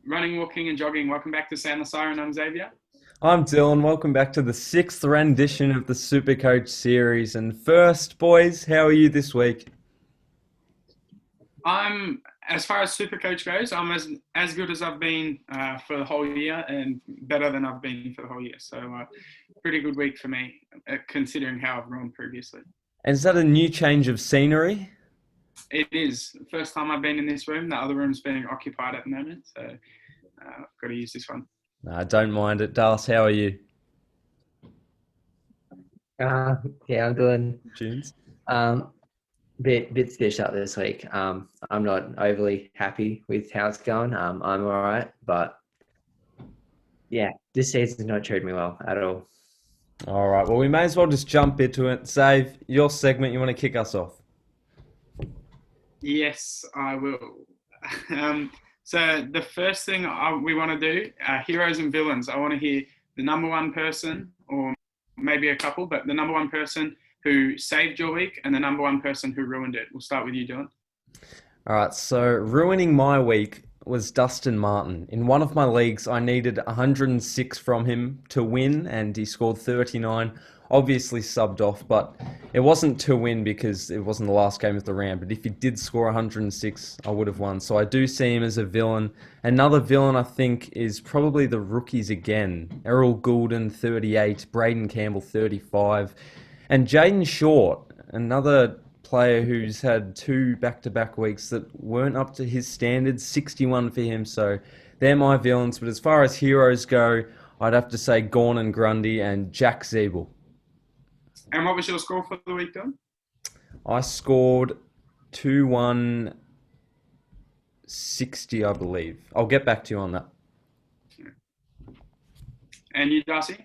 running, walking, and jogging. Welcome back to Sound the Siren. I'm Xavier. I'm Dylan. Welcome back to the sixth rendition of the Supercoach series. And first, boys, how are you this week? I'm, as far as Supercoach goes, I'm as good as I've been for the whole year, and better than I've been for the whole year. So, pretty good week for me, considering how I've run previously. And is that a new change of scenery? It is the first time I've been in this room. The other room's being occupied at the moment, so I've got to use this one. No, don't mind it. Dallas, how are you? Uh, yeah, I'm doing Tunes? bit stitched up this week. I'm not overly happy with how it's going. I'm all right, but yeah, this season's not treating me well at all. All right. Well, we may as well just jump into it. Save your segment. You want to kick us off? Yes, I will. So the first thing we want to do, heroes and villains. I want to hear the number one person, or maybe a couple, but the number one person who saved your week and the number one person who ruined it. We'll start with you, Dylan. All right. So, ruining my week was Dustin Martin. In one of my leagues, I needed 106 from him to win, and he scored 39. Obviously subbed off, but it wasn't to win because it wasn't the last game of the round. But if he did score 106, I would have won. So I do see him as a villain. Another villain, I think, is probably the rookies again. Errol Goulden, 38. Braden Campbell, 35. And Jaden Short, another player who's had two back-to-back weeks that weren't up to his standards, 61 for him. So they're my villains. But as far as heroes go, I'd have to say Gorn Grundy and Jack Zeeble. And what was your score for the week, Dylan? I scored 2-1-60, I believe. I'll get back to you on that. And you, Darcy?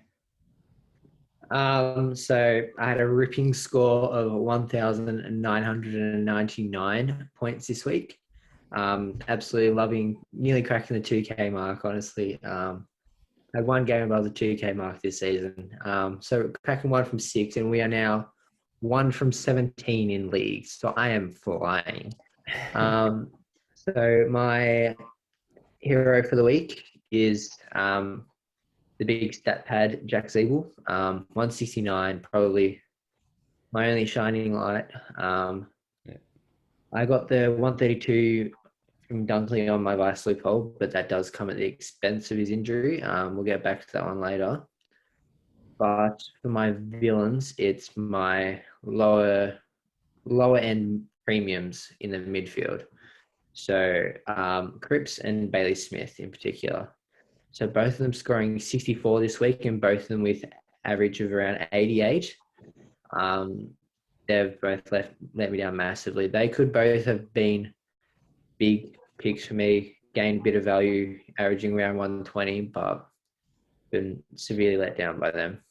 So I had a ripping score of 1,999 points this week. Absolutely loving, nearly cracking the 2K mark, honestly. I had one game above the 2K mark this season. So cracking 1 from 6, and we are now 1 from 17 in leagues. So I am flying. So my hero for the week is the big stat pad, Jack Zeeble. 169, probably my only shining light. I got the 132 from Dunkley on my vice loophole, but that does come at the expense of his injury. We'll get back to that one later. But for my villains, it's my lower end premiums in the midfield. So Cripps and Bailey Smith in particular. So both of them scoring 64 this week, and both of them with average of around 88. They've both let me down massively. They could both have been big picks for me, gained a bit of value, averaging around 120, but been severely let down by them.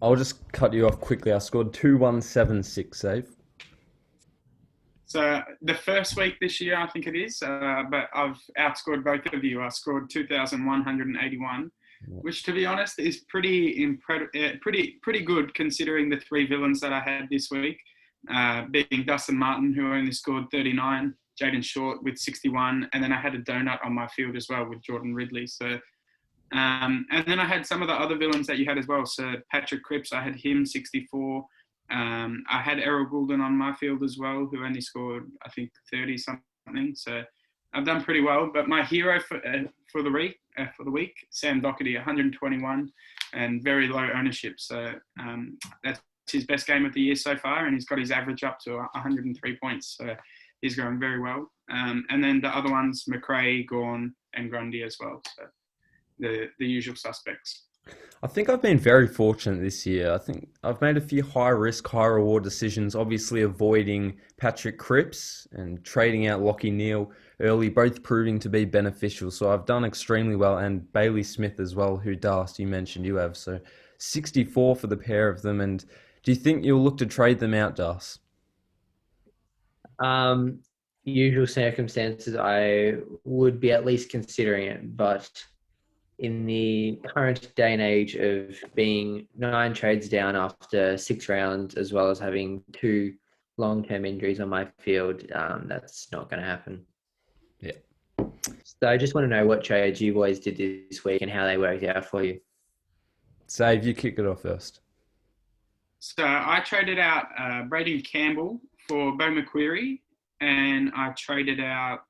I'll just cut you off quickly. I scored 2-1-7-6, Save. So the first week this year, I think it is, but I've outscored both of you. I scored 2,181, which, to be honest, is pretty good considering the three villains that I had this week, being Dustin Martin, who only scored 39, Jaden Short with 61, and then I had a donut on my field as well with Jordan Ridley. So, and then I had some of the other villains that you had as well. So Patrick Cripps, I had him 64. I had Errol Goulden on my field as well, who only scored, I think, 30 something. So I've done pretty well. But my hero for the week, Sam Doherty, 121, and very low ownership. So that's his best game of the year so far, and he's got his average up to 103 points. So he's going very well. And then the other ones, McRae, Gorn, and Grundy as well. So the usual suspects. I think I've been very fortunate this year. I think I've made a few high risk, high reward decisions, obviously avoiding Patrick Cripps and trading out Lockie Neal early, both proving to be beneficial. So I've done extremely well, and Bailey Smith as well, who Darst, you mentioned you have. So 64 for the pair of them. And do you think you'll look to trade them out, Darst? Usual circumstances, I would be at least considering it, but in the current day and age of being 9 trades down after 6 rounds, as well as having 2 long-term injuries on my field, that's not going to happen. Yeah. So I just want to know what trades you boys did this week and how they worked out for you. Save, you kick it off first. So I traded out Brady Campbell for Bo McQuarrie, and I traded out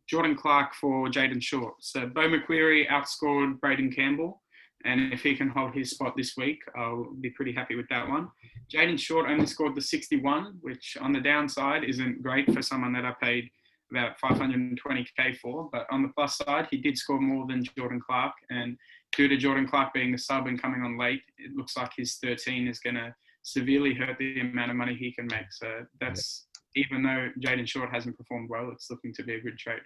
Jordan Clark for Jaden Short. So Bo McQuarrie outscored Braden Campbell, and if he can hold his spot this week, I'll be pretty happy with that one. Jaden Short only scored the 61, which on the downside isn't great for someone that I paid about 520k for, but on the plus side, he did score more than Jordan Clark, and due to Jordan Clark being the sub and coming on late, it looks like his 13 is going to severely hurt the amount of money he can make. So that's, even though Jaden Short hasn't performed well, it's looking to be a good trade.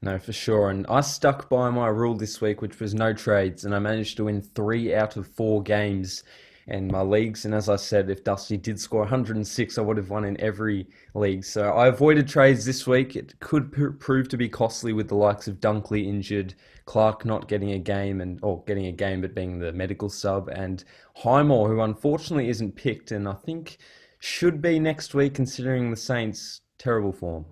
No, for sure. And I stuck by my rule this week, which was no trades, and I managed to win 3 out of 4 games in my leagues. And as I said, if Dusty did score 106, I would have won in every league. So I avoided trades this week. It could prove to be costly with the likes of Dunkley injured, Clark not getting a game, or getting a game but being the medical sub, and Highmore, who unfortunately isn't picked, and I think should be next week considering the Saints' terrible form.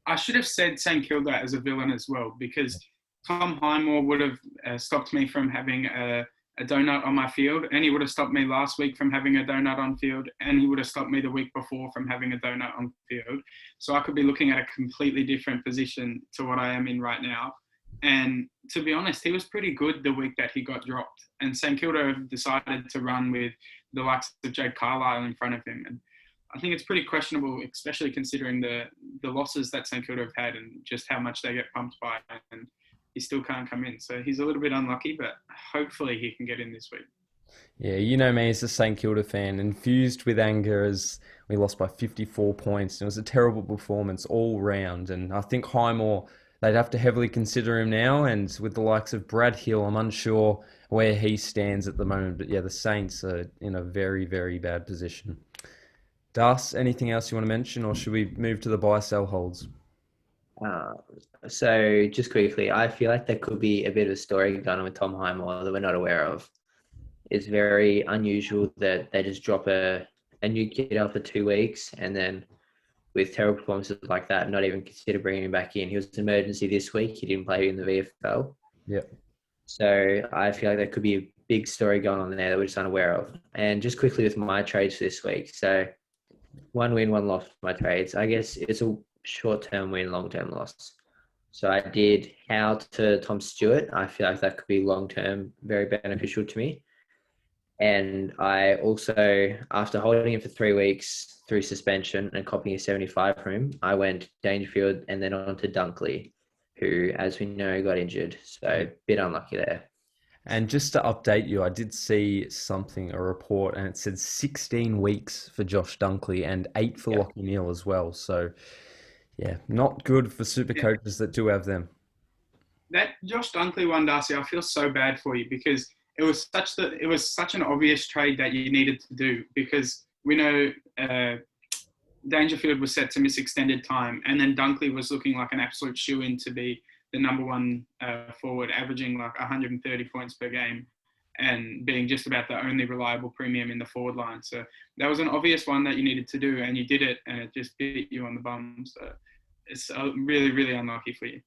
I should have said St Kilda as a villain as well, because Tom Highmore would have stopped me from having a donut on my field, and he would have stopped me last week from having a donut on field, and he would have stopped me the week before from having a donut on field. So I could be looking at a completely different position to what I am in right now. And to be honest, he was pretty good the week that he got dropped. And St Kilda have decided to run with the likes of Jade Carlisle in front of him. And I think it's pretty questionable, especially considering the losses that St Kilda have had and just how much they get pumped by. And he still can't come in. So he's a little bit unlucky, but hopefully he can get in this week. Yeah, you know me as a St Kilda fan, infused with anger as we lost by 54 points. It was a terrible performance all round. And I think Highmore, they'd have to heavily consider him now. And with the likes of Brad Hill, I'm unsure where he stands at the moment. But yeah, the Saints are in a very, very bad position. Das, anything else you want to mention, or should we move to the buy-sell holds? So just quickly, I feel like there could be a bit of a story going on with Tom Highmore that we're not aware of. It's very unusual that they just drop a new kid after 2 weeks, and then with terrible performances like that, not even consider bringing him back in. He was an emergency this week. He didn't play in the VFL. Yep. So I feel like there could be a big story going on there that we're just unaware of. And just quickly with my trades for this week. So 1 win, 1 loss for my trades. I guess it's a short-term win, long-term loss. So I did Howe to Tom Stewart. I feel like that could be long-term very beneficial to me. And I also, after holding him for 3 weeks through suspension and copying a 75 from him, I went Dangerfield and then on to Dunkley, who, as we know, got injured. So a bit unlucky there. And just to update you, I did see a report, and it said 16 weeks for Josh Dunkley and 8 for Lachie Neale as well. So, yeah, not good for super coaches that do have them. That Josh Dunkley one, Darcy, I feel so bad for you, because it was such an obvious trade that you needed to do, because we know Dangerfield was set to miss extended time, and then Dunkley was looking like an absolute shoo-in to be the number one forward, averaging like 130 points per game and being just about the only reliable premium in the forward line. So that was an obvious one that you needed to do, and you did it, and it just bit you on the bum. So it's really, really unlucky for you.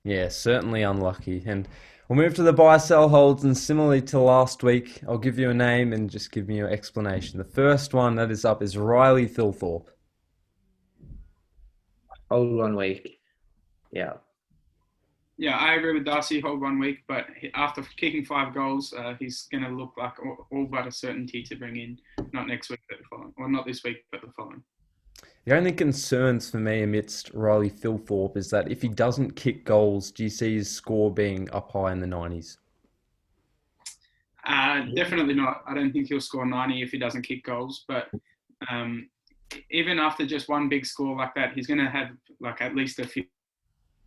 Yeah, certainly unlucky. And we'll move to the buy-sell holds, and similarly to last week, I'll give you a name and just give me your explanation. The first one that is up is Riley Thilthorpe. Hold 1 week. Yeah. Yeah, I agree with Darcy, hold 1 week, but after kicking 5 goals, he's going to look like all but a certainty to bring in, not next week, but the following, or not this week, but the following. The only concerns for me amidst Riley Thilthorpe is that if he doesn't kick goals, do you see his score being up high in the 90s? Definitely not. I don't think he'll score 90 if he doesn't kick goals, but even after just one big score like that, he's going to have like at least a 50,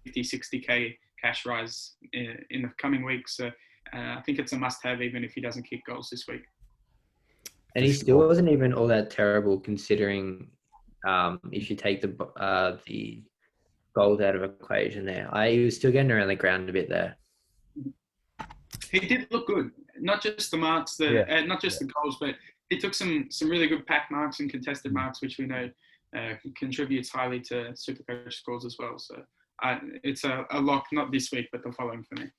60k cash rise in the coming weeks. So I think it's a must-have even if he doesn't kick goals this week. And he still wasn't even all that terrible considering if you take the goals out of equation there. He was still getting around the ground a bit there. He did look good. Not just the marks, not just the goals, but he took some really good pack marks and contested marks, which we know contributes highly to Supercoach scores as well. So it's a lock, not this week, but the following for me.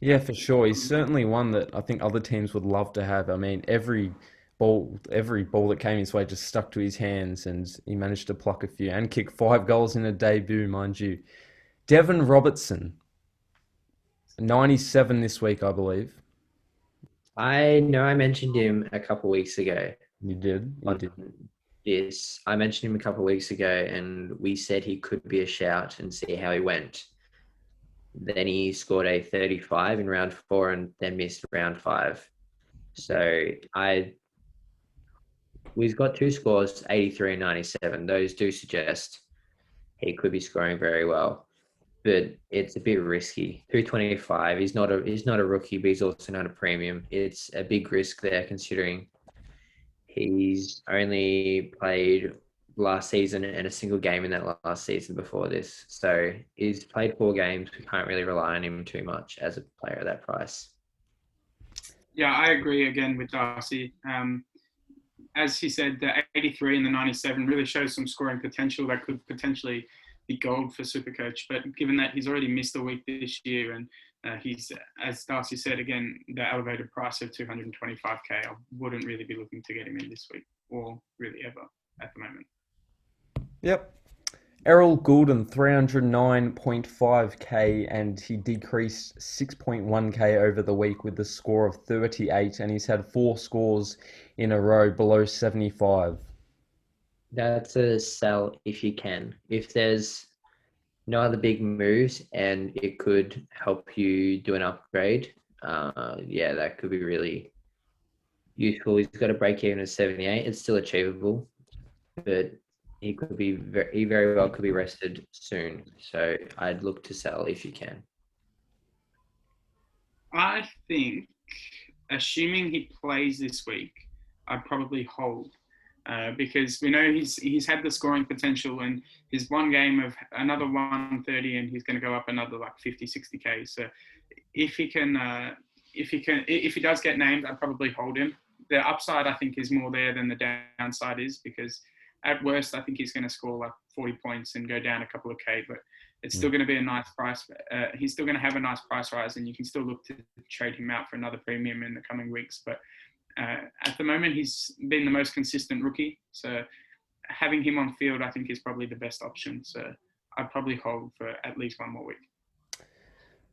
Yeah, for sure. He's certainly one that I think other teams would love to have. I mean, every ball that came his way just stuck to his hands, and he managed to pluck a few and kick 5 goals in a debut, mind you. Devon Robertson, 97 this week, I believe. I know I mentioned him a couple of weeks ago. You did. Yes, I mentioned him a couple of weeks ago, and we said he could be a shout and see how he went. Then he scored a 35 in round 4 and then missed round 5. So we've got 2 scores, 83 and 97. Those do suggest he could be scoring very well, but it's a bit risky. 225. He's not a rookie, but he's also not a premium. It's a big risk there considering he's only played last season and a single game in that last season before this. So he's played 4 games. We can't really rely on him too much as a player at that price. Yeah, I agree again with Darcy. As he said, the 83 and the 97 really shows some scoring potential that could potentially be gold for Supercoach. But given that he's already missed a week this year and he's, as Darcy said, again, the elevated price of 225k, I wouldn't really be looking to get him in this week or really ever at the moment. Yep. Errol Goulden, 309.5k, and he decreased 6.1k over the week with the score of 38, and he's had 4 scores in a row below 75. That's a sell if you can. If there's no other big moves and it could help you do an upgrade, that could be really useful. He's got a break even at 78. It's still achievable, but he very well could be rested soon. So I'd look to sell if you can. I think, assuming he plays this week, I'd probably hold. Because we know he's had the scoring potential and his one game of another 130 and he's going to go up another like 50, 60k. So if he does get named, I'd probably hold him. The upside I think is more there than the downside is, because at worst I think he's going to score like 40 points and go down a couple of k, but it's still going to be a nice price. He's still going to have a nice price rise and you can still look to trade him out for another premium in the coming weeks. But at the moment, he's been the most consistent rookie. So having him on field, I think, is probably the best option. So I'd probably hold for at least one more week.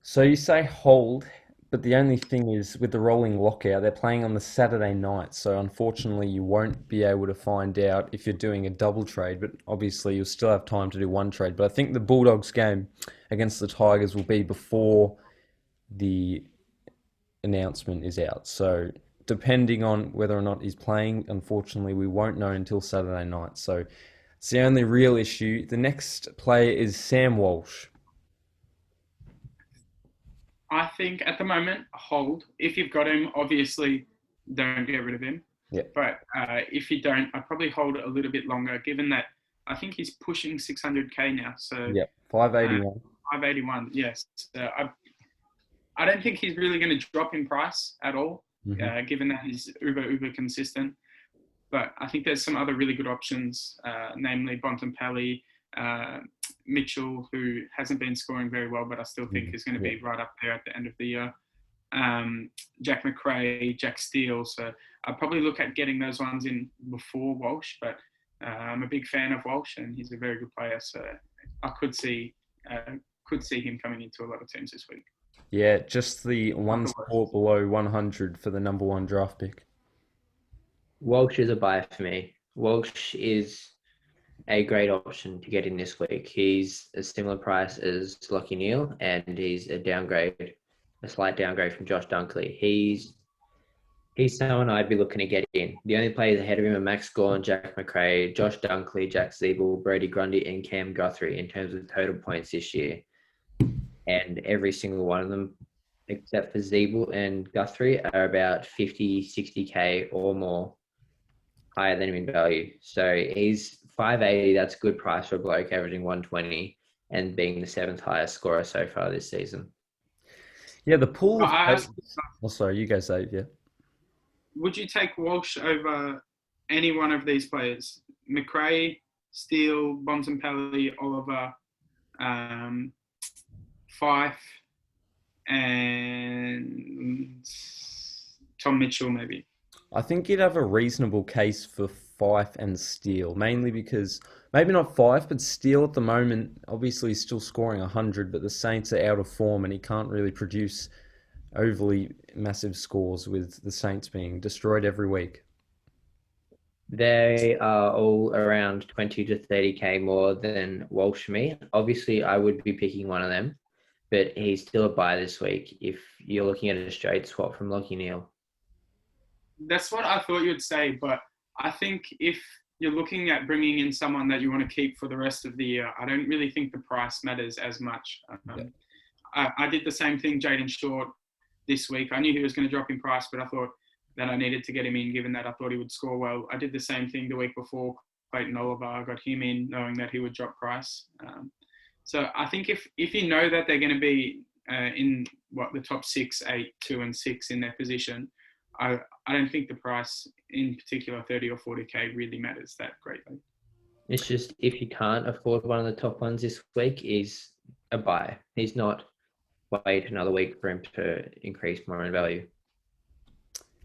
So you say hold, but the only thing is with the rolling lockout, they're playing on the Saturday night. So unfortunately, you won't be able to find out if you're doing a double trade. But obviously, you'll still have time to do one trade. But I think the Bulldogs game against the Tigers will be before the announcement is out. So depending on whether or not he's playing, unfortunately, we won't know until Saturday night. So it's the only real issue. The next player is Sam Walsh. I think at the moment, hold. If you've got him, obviously, don't get rid of him. Yeah. But if you don't, I'd probably hold it a little bit longer, given that I think he's pushing 600k now. So yeah, 581. 581, yes. So I don't think he's really going to drop in price at all. Given that he's uber consistent. But I think there's some other really good options, namely Bontempelli, Mitchell, who hasn't been scoring very well, but I still think is going to be right up there at the end of the year. Jack McRae, Jack Steele. So I'd probably look at getting those ones in before Walsh, but I'm a big fan of Walsh and he's a very good player. So I could see him coming into a lot of teams this week. Yeah, just the one sport below 100 for the number 1 draft pick. Walsh is a buy for me. Walsh is a great option to get in this week. He's a similar price as Lachie Neale, and he's a slight downgrade from Josh Dunkley. He's someone I'd be looking to get in. The only players ahead of him are Max Gawn, Jack McRae, Josh Dunkley, Jack Zeeble, Brody Grundy, and Cam Guthrie in terms of total points this year. And every single one of them, except for Zeeble and Guthrie, are about 50, 60k or more higher than him in value. So he's 580. That's a good price for a bloke averaging 120 and being the 7th highest scorer so far this season. Yeah, the pool of... sorry, you guys say, yeah. Would you take Walsh over any one of these players? McRae, Steele, Bontempelli, Oliver, Fife, and Tom Mitchell maybe. I think you'd have a reasonable case for Fife and Steele, mainly because maybe not Fife, but Steele at the moment, obviously he's still scoring 100, but the Saints are out of form and he can't really produce overly massive scores with the Saints being destroyed every week. They are all around 20 to 30k more than Walsh me. Obviously, I would be picking one of them, but he's still a buy this week if you're looking at a straight swap from Lockie Neal. That's what I thought you'd say, but I think if you're looking at bringing in someone that you want to keep for the rest of the year, I don't really think the price matters as much. I did the same thing, Jaden Short, this week. I knew he was going to drop in price, but I thought that I needed to get him in, given that I thought he would score well. I did the same thing the week before, Clayton Oliver. I got him in knowing that he would drop price. So I think if you know that they're going to be in the top 6, 8, 2 and 6 in their position, I don't think the price, in particular 30 or 40k, really matters that greatly. It's just if you can't afford one of the top ones this week, is a buy. He's not wait another week for him to increase more in value.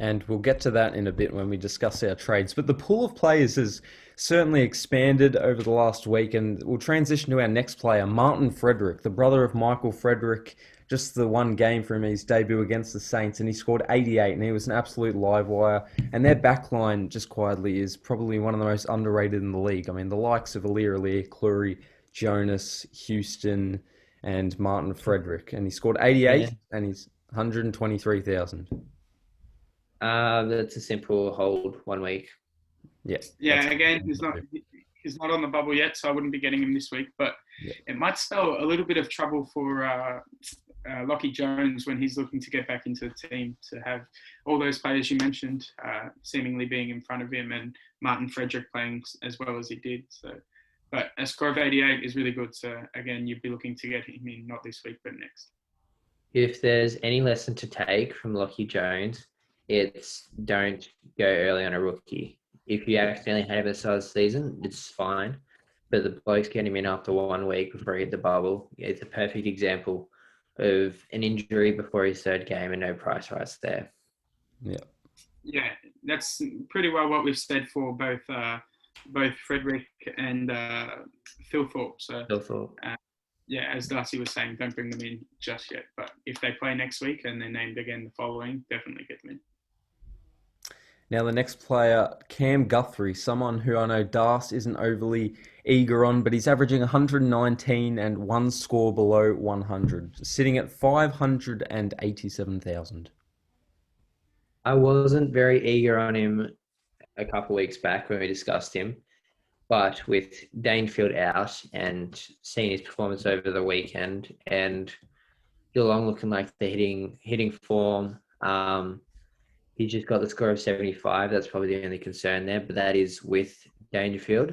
And we'll get to that in a bit when we discuss our trades. But the pool of players has certainly expanded over the last week, and we'll transition to our next player, Martin Frederick, the brother of Michael Frederick. Just the one game for him, his debut against the Saints, and he scored 88, and he was an absolute live wire. And their backline, just quietly, is probably one of the most underrated in the league. I mean, the likes of Alir, Cleary, Jonas, Houston, and Martin Frederick. And he scored 88, and he's 123,000. That's a simple hold 1 week. Yeah. Again, he's not on the bubble yet, so I wouldn't be getting him this week. But it might spell a little bit of trouble for Lockie Jones when he's looking to get back into the team, to have all those players you mentioned seemingly being in front of him, and Martin Frederick playing as well as he did. So, but a score of 88 is really good. So again, you'd be looking to get him in not this week, but next. If there's any lesson to take from Lockie Jones, it's don't go early on a rookie. If you accidentally have a size season, it's fine. But the blokes get him in after 1 week before he hit the bubble. It's a perfect example of an injury before his third game and no price rise there. Yeah, that's pretty well what we've said for both Frederick and Phil Thorpe. So Phil Thorpe. As Darcy was saying, don't bring them in just yet. But if they play next week and they're named again the following, definitely get them in. Now the next player, Cam Guthrie, someone who I know Darce isn't overly eager on, but he's averaging 119 and one score below 100, sitting at 587,000. I wasn't very eager on him a couple of weeks back when we discussed him, but with Dangerfield out and seeing his performance over the weekend and Geelong looking like they're hitting form, he's just got the score of 75. That's probably the only concern there, but that is with Dangerfield.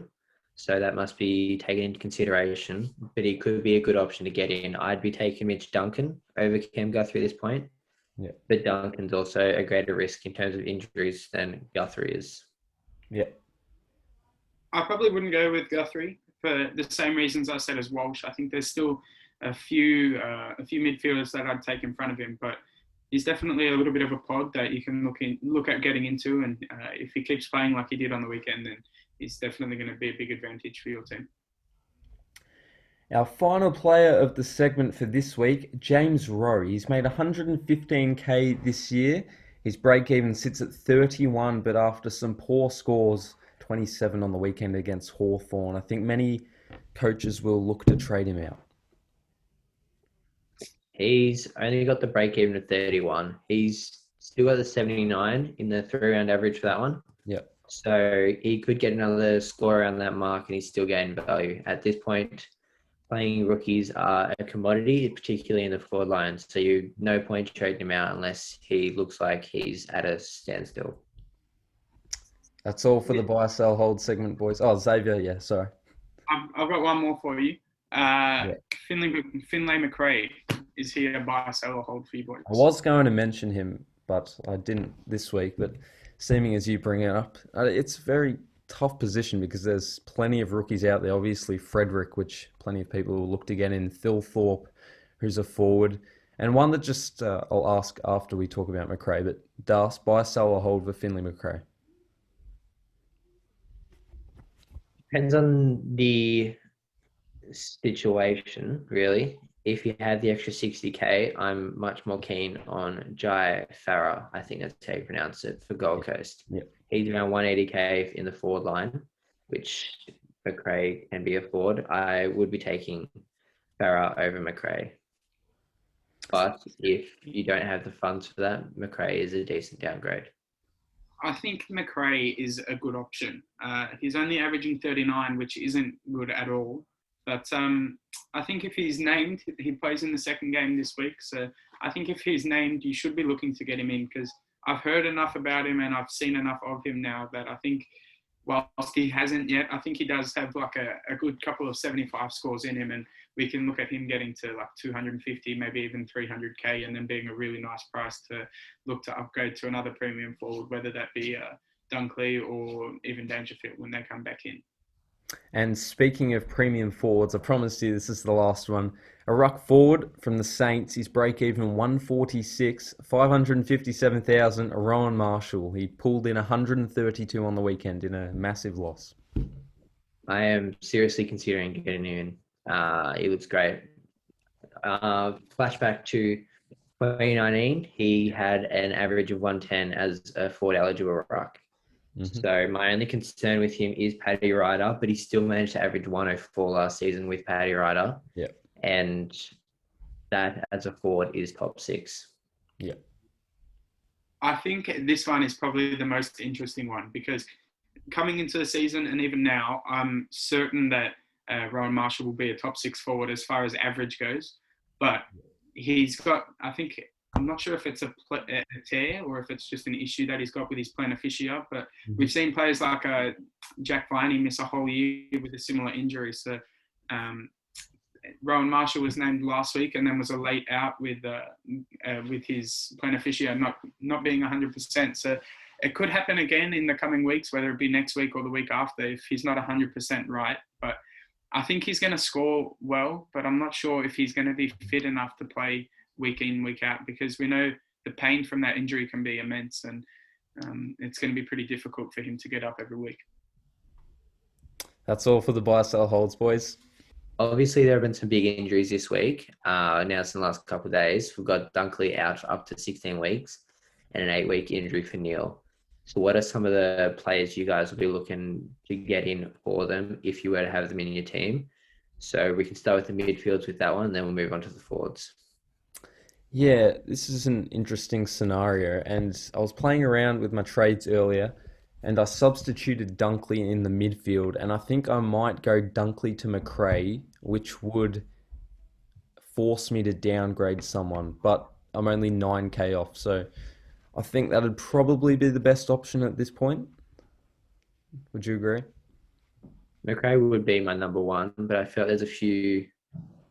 So that must be taken into consideration. But he could be a good option to get in. I'd be taking Mitch Duncan over Cam Guthrie at this point. Yeah. But Duncan's also a greater risk in terms of injuries than Guthrie is. Yeah. I probably wouldn't go with Guthrie for the same reasons I said as Walsh. I think there's still a few midfielders that I'd take in front of him, but he's definitely a little bit of a pod that you can look at getting into, and if he keeps playing like he did on the weekend, then he's definitely going to be a big advantage for your team. Our final player of the segment for this week, James Rowe. He's made 115k this year. His break-even sits at 31, but after some poor scores, 27 on the weekend against Hawthorn, I think many coaches will look to trade him out. He's only got the break-even of 31. He's still got the 79 in the 3-round average for that one. Yep. So he could get another score around that mark and he's still gaining value. At this point, playing rookies are a commodity, particularly in the forward line. So no point trading him out unless he looks like he's at a standstill. That's all for the buy, sell, hold segment, boys. Oh, Xavier, sorry. I've got one more for you. Finlay McRae. Is he a buy, sell, or hold for you boys? I was going to mention him, but I didn't this week. But seeming as you bring it up, it's very tough position because there's plenty of rookies out there. Obviously, Frederick, which plenty of people will look to get in. Thilthorpe, who's a forward. And one that just I'll ask after we talk about McRae, but Das, buy, sell, or hold for Finley McRae? Depends on the situation, really. If you had the extra 60k, I'm much more keen on Jai Farah. I think that's how you pronounce it, for Gold Coast. Yep. He's around 180k in the forward line, which McRae can be a forward. I would be taking Farah over McRae. But if you don't have the funds for that, McRae is a decent downgrade. I think McRae is a good option. He's only averaging 39, which isn't good at all. But I think if he's named, he plays in the second game this week. So I think if he's named, you should be looking to get him in, because I've heard enough about him and I've seen enough of him now that I think, whilst he hasn't yet, I think he does have like a good couple of 75 scores in him, and we can look at him getting to like 250, maybe even 300k, and then being a really nice price to look to upgrade to another premium forward, whether that be Dunkley or even Dangerfield when they come back in. And speaking of premium forwards, I promised you this is the last one. A ruck forward from the Saints, his break-even 146, 557,000, Rowan Marshall. He pulled in 132 on the weekend in a massive loss. I am seriously considering getting him in. He looks great. Flashback to 2019, he had an average of 110 as a forward eligible ruck. Mm-hmm. So my only concern with him is Paddy Ryder, but he still managed to average 104 last season with Paddy Ryder. Yeah. And that as a forward is top 6. Yeah. I think this one is probably the most interesting one, because coming into the season and even now, I'm certain that Rowan Marshall will be a top 6 forward as far as average goes. But he's got, I'm not sure if it's a tear or if it's just an issue that he's got with his plantar fascia, but we've seen players like Jack Viney miss a whole year with a similar injury. So Rowan Marshall was named last week and then was a late out with his plantar fascia not being 100%. So it could happen again in the coming weeks, whether it be next week or the week after, if he's not 100% right. But I think he's going to score well, but I'm not sure if he's going to be fit enough to play week in, week out, because we know the pain from that injury can be immense, and it's going to be pretty difficult for him to get up every week. That's all for the buy, sell, holds, boys. Obviously, there have been some big injuries this week, announced in the last couple of days. We've got Dunkley out for up to 16 weeks and an 8-week injury for Neil. So what are some of the players you guys will be looking to get in for them if you were to have them in your team? So we can start with the midfields with that one, and then we'll move on to the forwards. Yeah, this is an interesting scenario, and I was playing around with my trades earlier, and I substituted Dunkley in the midfield, and I think I might go Dunkley to McRae, which would force me to downgrade someone, but I'm only 9k off, so I think that would probably be the best option at this point. Would you agree? McRae would be my number one, but I felt there's a few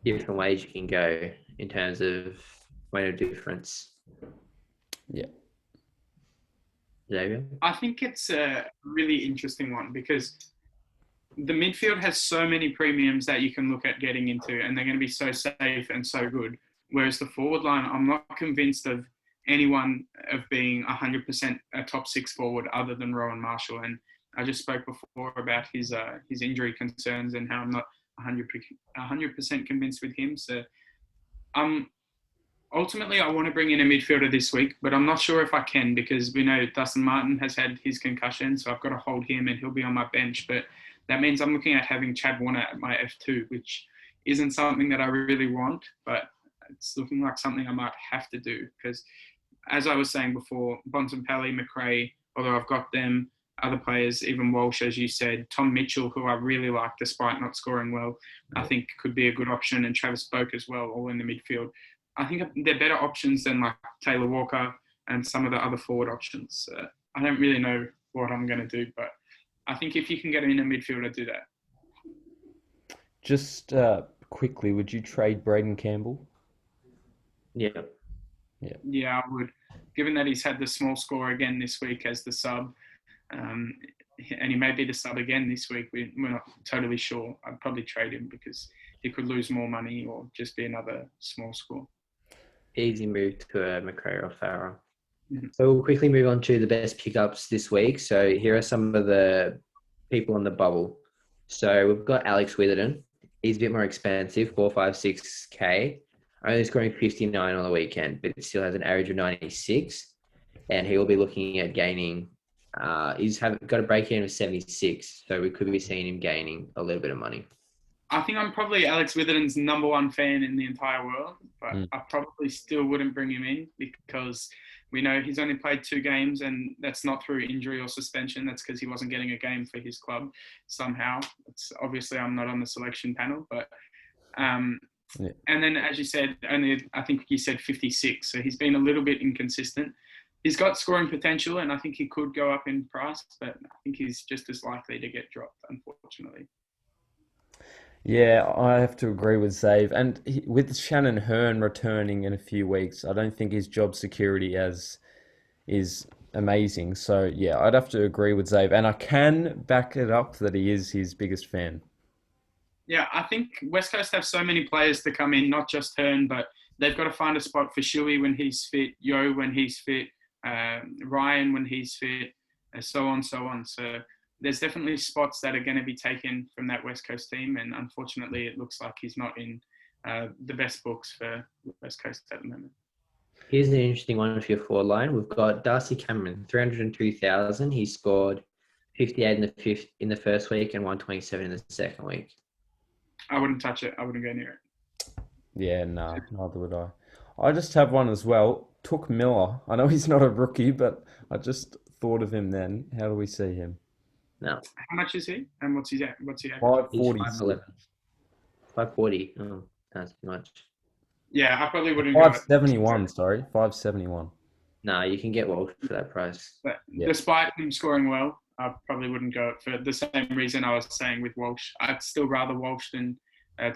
different ways you can go in terms of point of difference. Yeah. Xavier? I think it's a really interesting one, because the midfield has so many premiums that you can look at getting into, and they're going to be so safe and so good. Whereas the forward line, I'm not convinced of anyone of being 100% a top 6 forward other than Rowan Marshall. And I just spoke before about his injury concerns and how I'm not 100% convinced with him. So ultimately, I want to bring in a midfielder this week, but I'm not sure if I can, because we know Dustin Martin has had his concussion, so I've got to hold him and he'll be on my bench. But that means I'm looking at having Chad Warner at my F2, which isn't something that I really want, but it's looking like something I might have to do, because as I was saying before, Bontempelli, McRae, although I've got them, other players, even Walsh, as you said, Tom Mitchell, who I really like despite not scoring well, I think could be a good option, and Travis Boak as well, all in the midfield. I think they're better options than like Taylor Walker and some of the other forward options. I don't really know what I'm going to do, but I think if you can get in a midfielder, do that. Just quickly, would you trade Braden Campbell? Yeah. Yeah, I would. Given that he's had the small score again this week as the sub, and he may be the sub again this week. We're not totally sure. I'd probably trade him because he could lose more money or just be another small score. Easy move to McRae or Farah. Mhm. So we'll quickly move on to the best pickups this week. So here are some of the people on the bubble. So we've got Alex Witherden. He's a bit more expensive, 456k. Only scoring 59 on the weekend, but still has an average of 96. And he will be looking at gaining. He's got a break-even of 76, so we could be seeing him gaining a little bit of money. I think I'm probably Alex Witherden's number one fan in the entire world, but I probably still wouldn't bring him in because we know he's only played 2 games, and that's not through injury or suspension. That's because he wasn't getting a game for his club somehow. It's obviously I'm not on the selection panel, but and then as you said, only I think you said 56, so he's been a little bit inconsistent. He's got scoring potential, and I think he could go up in price, but I think he's just as likely to get dropped, unfortunately. Yeah, I have to agree with Zave. And with Shannon Hearn returning in a few weeks, I don't think his job security is amazing. So, yeah, I'd have to agree with Zave. And I can back it up that he is his biggest fan. Yeah, I think West Coast have so many players to come in, not just Hearn, but they've got to find a spot for Shuey when he's fit, Yo when he's fit, Ryan when he's fit, and so on, so on. So there's definitely spots that are going to be taken from that West Coast team, and unfortunately, it looks like he's not in the best books for West Coast at the moment. Here's an interesting one for your forward line. We've got Darcy Cameron, 302,000. He scored 58 in the first week and 127 in the second week. I wouldn't touch it. I wouldn't go near it. Yeah, no, neither would I. I just have one as well. Took Miller. I know he's not a rookie, but I just thought of him then. How do we see him? No. How much is he? And what's he at? What's he at? 540. 540. Oh, that's too much. Yeah, I probably wouldn't go. 571, sorry. 571. No, you can get Walsh for that price. But despite him scoring well, I probably wouldn't go for the same reason I was saying with Walsh. I'd still rather Walsh than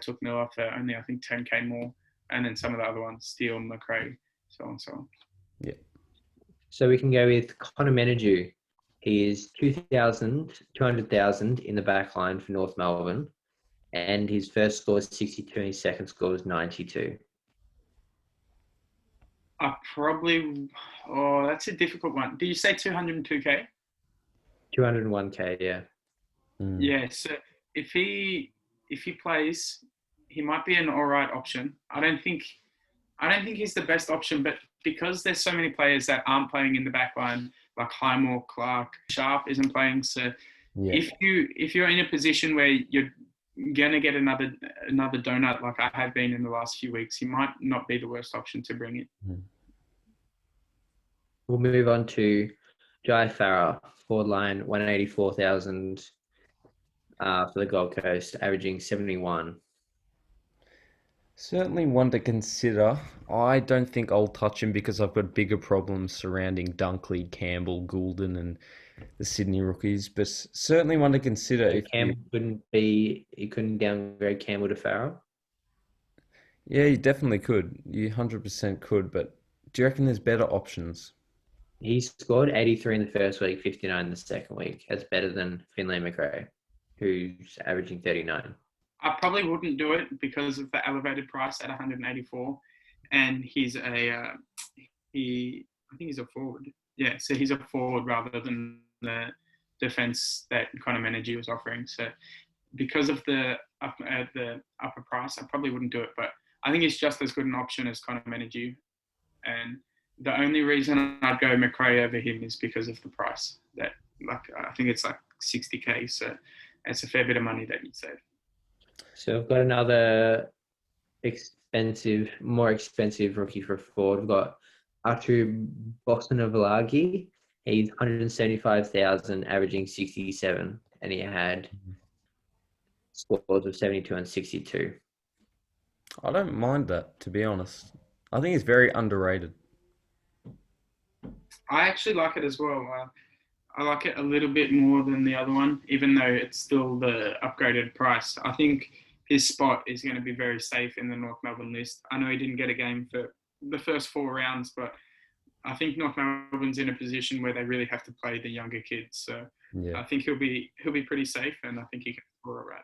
took Miller for only, I think, 10k more. And then some of the other ones, Steele, McRae, so on and so on. Yeah. So we can go with Conor Manager. He is 200,000 in the back line for North Melbourne. And his first score is 62 and his second score is 92. That's a difficult one. Did you say 202k? 201k, yeah. Yeah, so if he plays, he might be an all right option. I don't think he's the best option, but because there's so many players that aren't playing in the back line, like Highmore, Clark, Sharp isn't playing. So if you're in a position where you're gonna get another donut like I have been in the last few weeks, he might not be the worst option to bring in. We'll move on to Jai Farah, forward line, 184,000 for the Gold Coast, averaging 71. Certainly one to consider. I don't think I'll touch him because I've got bigger problems surrounding Dunkley, Campbell, Goulden, and the Sydney rookies. But certainly one to consider. You couldn't downgrade Campbell to Farah? Yeah, you definitely could. You 100% could. But do you reckon there's better options? He scored 83 in the first week, 59 in the second week. That's better than Finlay McRae, who's averaging 39. I probably wouldn't do it because of the elevated price at 184, and he's I think he's a forward. Yeah, so he's a forward rather than the defense that Conor Manager was offering. So because of the upper price, I probably wouldn't do it. But I think it's just as good an option as Conor Manager, and the only reason I'd go McRae over him is because of the price. That I think it's like 60k, so it's a fair bit of money that you'd save. So I've got another more expensive rookie for forward. We've got Atu Boston-Avalagi. He's 175,000, averaging 67, and he had scores of 72 and 62. I don't mind that, to be honest. I think it's very underrated. I actually like it as well. I like it a little bit more than the other one, even though it's still the upgraded price. I think his spot is going to be very safe in the North Melbourne list. I know he didn't get a game for the first 4 rounds, but I think North Melbourne's in a position where they really have to play the younger kids. So Yeah. I think he'll be pretty safe, and I think he can score all right.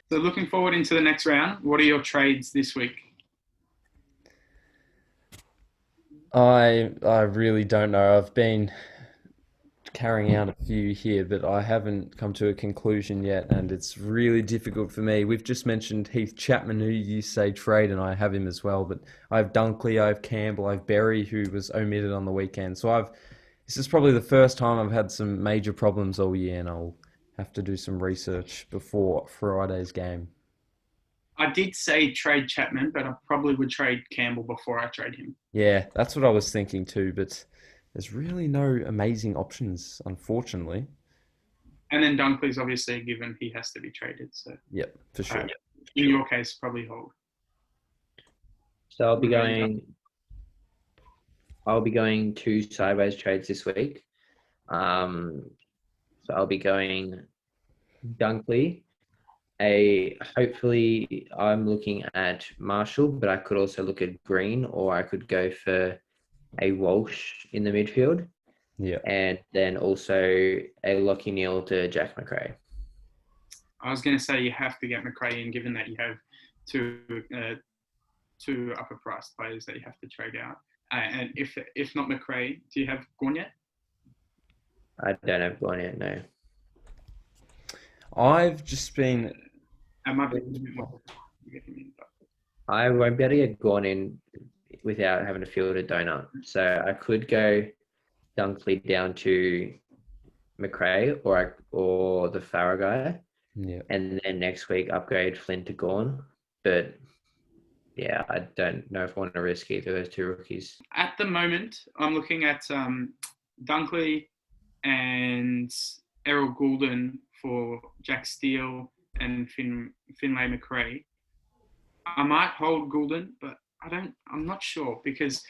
So looking forward into the next round, what are your trades this week? I really don't know. I've been carrying out a few here, but I haven't come to a conclusion yet, and it's really difficult for me. We've just mentioned Heath Chapman, who you say trade, and I have him as well, but I have Dunkley, I have Campbell, I have Berry, who was omitted on the weekend. So this is probably the first time I've had some major problems all year, and I'll have to do some research before Friday's game. I did say trade Chapman, but I probably would trade Campbell before I trade him. Yeah, that's what I was thinking too, but there's really no amazing options, unfortunately. And then Dunkley's obviously a given; he has to be traded. So, Yep, for sure. In your case, probably hold. So I'll be going 2 sideways trades this week. So I'll be going Dunkley. Hopefully I'm looking at Marshall, but I could also look at Green, or I could go for a Walsh in the midfield. Yeah. And then also a Lockie Neal to Jack Macrae. I was going to say you have to get Macrae in, given that you have two upper price players that you have to trade out. And if not Macrae, do you have Gorn yet? I don't have Gorn yet, no. I've just been... I might be a bit more to get him in, but... I won't be able to get Gorn in without having to field a donut. So I could go Dunkley down to Macrae or the Farah guy. Yeah. And then next week upgrade Flynn to Gorn. But yeah, I don't know if I want to risk either of those 2 rookies. At the moment, I'm looking at Dunkley and Errol Goulden for Jack Steele and Finlay Macrae. I might hold Goulden, but I'm not sure, because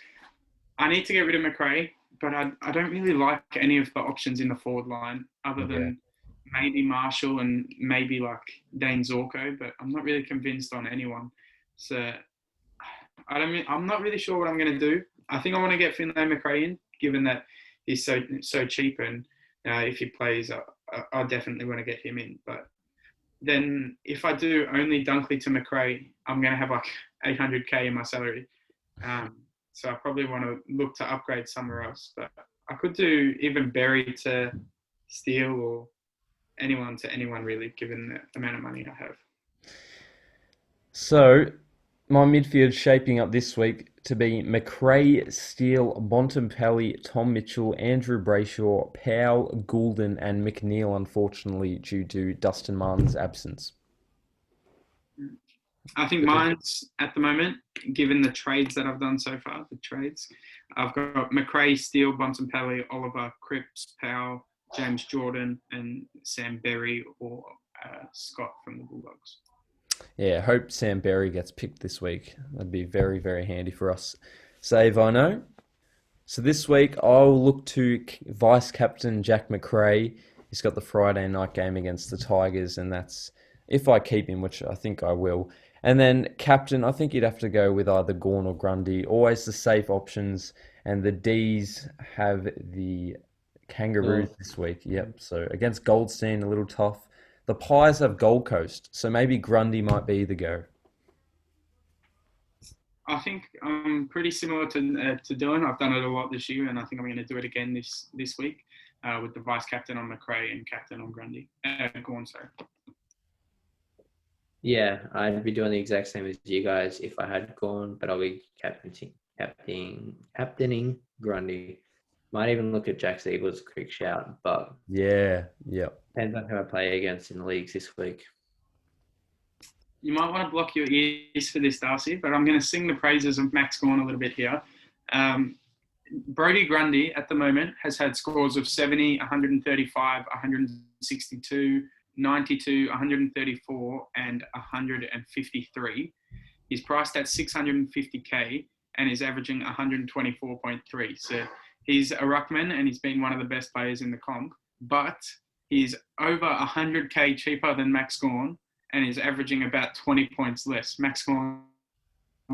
I need to get rid of Macrae, but I don't really like any of the options in the forward line other than maybe Marshall and maybe like Dane Zorko, but I'm not really convinced on anyone. So I'm not really sure what I'm going to do. I think I want to get Finlay Macrae in, given that he's so cheap, and if he plays, I definitely want to get him in. But then if I do only Dunkley to Macrae, I'm going to have like 800k in my salary. So I probably want to look to upgrade somewhere else. But I could do even Berry to Steele, or anyone to anyone really, given the amount of money I have. So my midfield shaping up this week to be Macrae, Steele, Bontempelli, Tom Mitchell, Andrew Brayshaw, Powell, Goulden, and McNeil, unfortunately, due to Dustin Martin's absence. I think mine's, at the moment, given the trades that I've done so far, I've got Macrae, Steele, Bontempelli, Oliver, Cripps, Powell, James Jordan, and Sam Berry or Scott from the Bulldogs. Yeah, hope Sam Berry gets picked this week. That'd be very, very handy for us. Save, I know. So this week, I'll look to vice-captain Jack Macrae. He's got the Friday night game against the Tigers, and that's if I keep him, which I think I will. And then captain, I think you'd have to go with either Gawn or Grundy. Always the safe options. And the Ds have the Kangaroos this week. Yep, so against Goldstein, a little tough. The Pies have Gold Coast, so maybe Grundy might be the go. I think I'm pretty similar to Dylan. I've done it a lot this year, and I think I'm going to do it again this week with the vice captain on Macrae and captain on Grundy. Gawn, sorry. Yeah, I'd be doing the exact same as you guys if I had Gawn, but I'll be captaining Grundy. Might even look at Jack's Eagles, quick shout, but depends on who I play against in the leagues this week. You might want to block your ears for this, Darcy, but I'm going to sing the praises of Max Gawn a little bit here. Brody Grundy at the moment has had scores of 70, 135, 162, 92, 134, and 153. He's priced at 650k and is averaging 124.3. So he's a ruckman and he's been one of the best players in the comp, but he's over 100k cheaper than Max Gawn and is averaging about 20 points less. Max Gawn's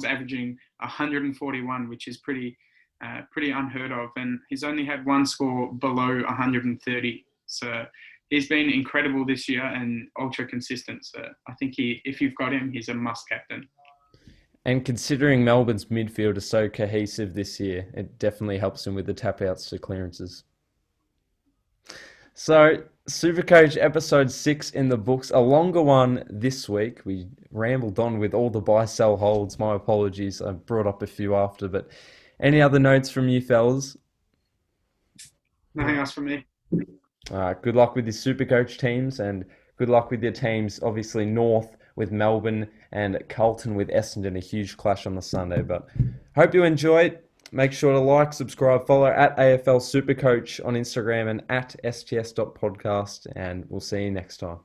averaging 141, which is pretty unheard of, and he's only had one score below 130. So he's been incredible this year and ultra consistent. So I think if you've got him, he's a must captain. And considering Melbourne's midfield is so cohesive this year, it definitely helps him with the tap outs to clearances. So, Supercoach episode 6 in the books. A longer one this week. We rambled on with all the buy-sell holds. My apologies. I brought up a few after, but any other notes from you fellas? Nothing else from me. All right, good luck with your Supercoach teams and good luck with your teams. Obviously, North with Melbourne and Carlton with Essendon. A huge clash on the Sunday, but hope you enjoyed. Make sure to like, subscribe, follow at AFL Supercoach on Instagram and at sts.podcast, and we'll see you next time.